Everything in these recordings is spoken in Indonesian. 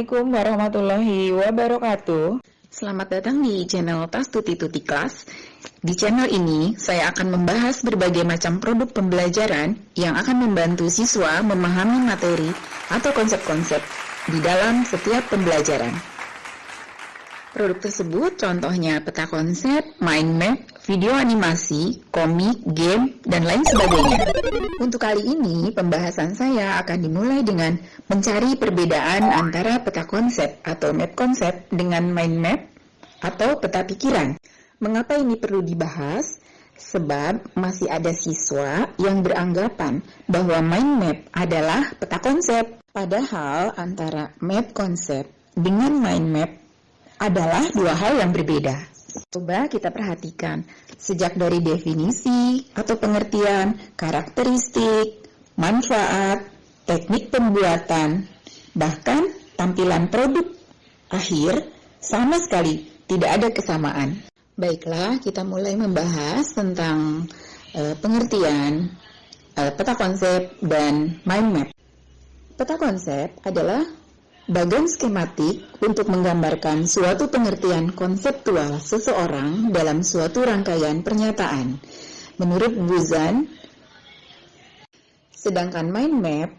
Assalamualaikum warahmatullahi wabarakatuh. Selamat datang di channel Tas Tuti Tuti Kelas. Di channel ini, saya akan membahas berbagai macam produk pembelajaran yang akan membantu siswa memahami materi atau konsep-konsep di dalam setiap pembelajaran. Produk tersebut contohnya peta konsep, mind map, video animasi, komik, game, dan lain sebagainya. Untuk kali ini, pembahasan saya akan dimulai dengan mencari perbedaan antara peta konsep atau map konsep dengan mind map atau peta pikiran. Mengapa ini perlu dibahas? Sebab masih ada siswa yang beranggapan bahwa mind map adalah peta konsep. Padahal antara map konsep dengan mind map adalah dua hal yang berbeda. Coba kita perhatikan, sejak dari definisi atau pengertian, karakteristik, manfaat, teknik pembuatan, bahkan tampilan produk akhir sama sekali tidak ada kesamaan. Baiklah, kita mulai membahas tentang pengertian peta konsep dan mind map. Peta konsep adalah bagan skematik untuk menggambarkan suatu pengertian konseptual seseorang dalam suatu rangkaian pernyataan. Menurut Buzan, sedangkan mind map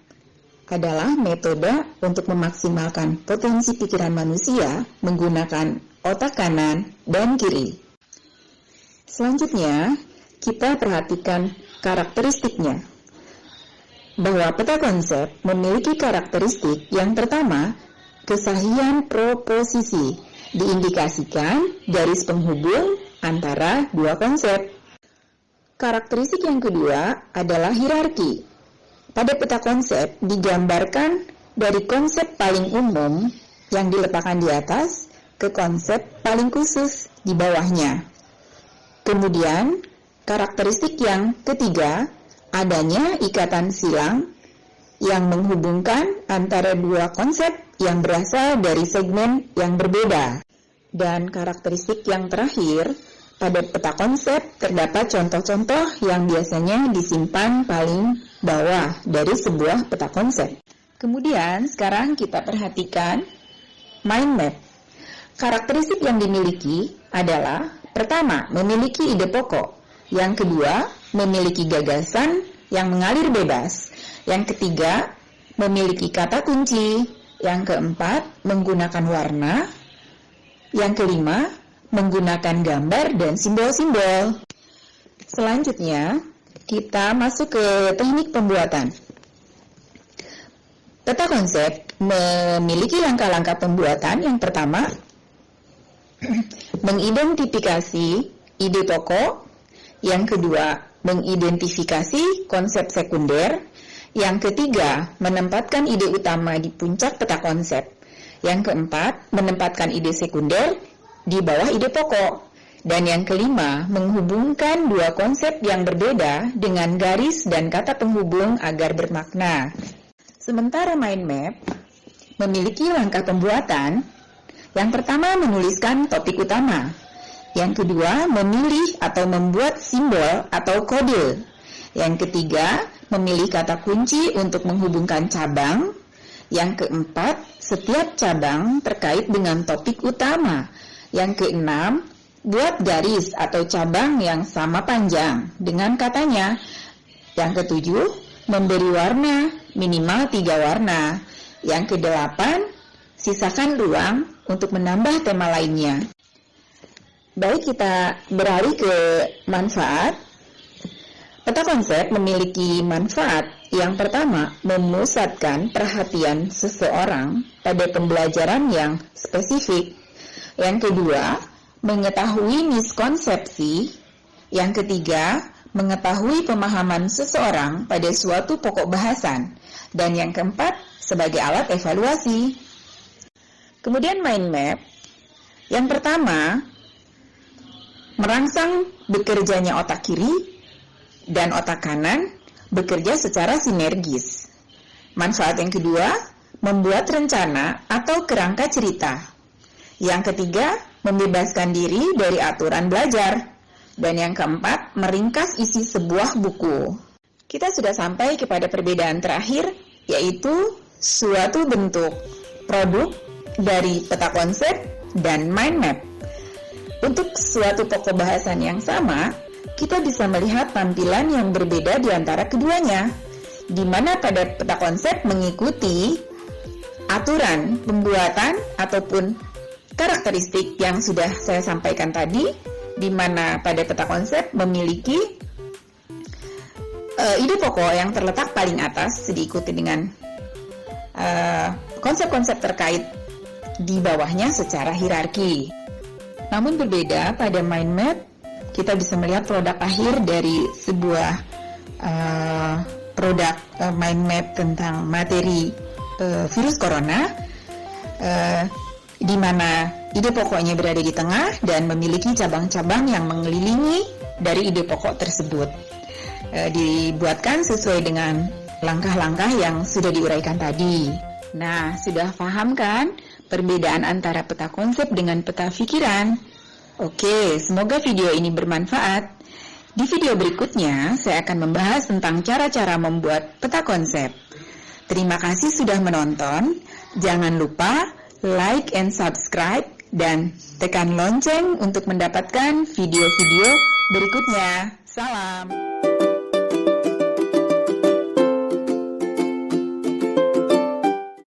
adalah metode untuk memaksimalkan potensi pikiran manusia menggunakan otak kanan dan kiri. Selanjutnya, kita perhatikan karakteristiknya. Bahwa peta konsep memiliki karakteristik yang pertama, kesahihan proposisi, diindikasikan garis penghubung antara dua konsep. Karakteristik yang kedua adalah hierarki. Pada peta konsep digambarkan dari konsep paling umum yang diletakkan di atas ke konsep paling khusus di bawahnya. Kemudian, karakteristik yang ketiga, adanya ikatan silang yang menghubungkan antara dua konsep yang berasal dari segmen yang berbeda. Dan karakteristik yang terakhir, pada peta konsep terdapat contoh-contoh yang biasanya disimpan paling bawah dari sebuah peta konsep. Kemudian sekarang kita perhatikan mind map. Karakteristik yang dimiliki adalah pertama, memiliki ide pokok. Yang kedua, memiliki gagasan yang mengalir bebas. Yang ketiga, memiliki kata kunci. Yang keempat, menggunakan warna. Yang kelima, menggunakan gambar dan simbol-simbol. Selanjutnya, kita masuk ke teknik pembuatan. Peta konsep memiliki langkah-langkah pembuatan. Yang pertama, mengidentifikasi ide pokok. Yang kedua, mengidentifikasi konsep sekunder. Yang ketiga, menempatkan ide utama di puncak peta konsep. Yang keempat, menempatkan ide sekunder di bawah ide pokok. Dan yang kelima, menghubungkan dua konsep yang berbeda dengan garis dan kata penghubung agar bermakna. Sementara mind map memiliki langkah pembuatan. Yang pertama, menuliskan topik utama. Yang kedua, memilih atau membuat simbol atau kode. Yang ketiga, memilih kata kunci untuk menghubungkan cabang. Yang keempat, setiap cabang terkait dengan topik utama. Yang keenam, buat garis atau cabang yang sama panjang dengan katanya. Yang ketujuh, memberi warna, minimal 3 warna. Yang kedelapan, sisakan ruang untuk menambah tema lainnya. Baik, kita beralih ke manfaat. Peta konsep memiliki manfaat. Yang pertama, memusatkan perhatian seseorang pada pembelajaran yang spesifik. Yang kedua, mengetahui miskonsepsi. Yang ketiga, mengetahui pemahaman seseorang pada suatu pokok bahasan. Dan yang keempat, sebagai alat evaluasi. Kemudian mind map. Yang pertama, merangsang bekerjanya otak kiri dan otak kanan bekerja secara sinergis. Manfaat yang kedua, membuat rencana atau kerangka cerita. Yang ketiga, membebaskan diri dari aturan belajar. Dan yang keempat, meringkas isi sebuah buku. Kita sudah sampai kepada perbedaan terakhir, yaitu suatu bentuk produk dari peta konsep dan mind map. Untuk suatu pokok bahasan yang sama, kita bisa melihat tampilan yang berbeda di antara keduanya, di mana pada peta konsep mengikuti aturan pembuatan ataupun karakteristik yang sudah saya sampaikan tadi, di mana pada peta konsep memiliki ide pokok yang terletak paling atas, diikuti dengan konsep-konsep terkait di bawahnya secara hierarki. Namun berbeda pada mind map, kita bisa melihat produk akhir dari sebuah produk mind map tentang materi virus corona, di mana ide pokoknya berada di tengah dan memiliki cabang-cabang yang mengelilingi dari ide pokok tersebut. Dibuatkan sesuai dengan langkah-langkah yang sudah diuraikan tadi. Nah, sudah paham kan perbedaan antara peta konsep dengan peta pikiran? Oke, semoga video ini bermanfaat. Di video berikutnya, saya akan membahas tentang cara-cara membuat peta konsep. Terima kasih sudah menonton. Jangan lupa like and subscribe dan tekan lonceng untuk mendapatkan video-video berikutnya. Salam!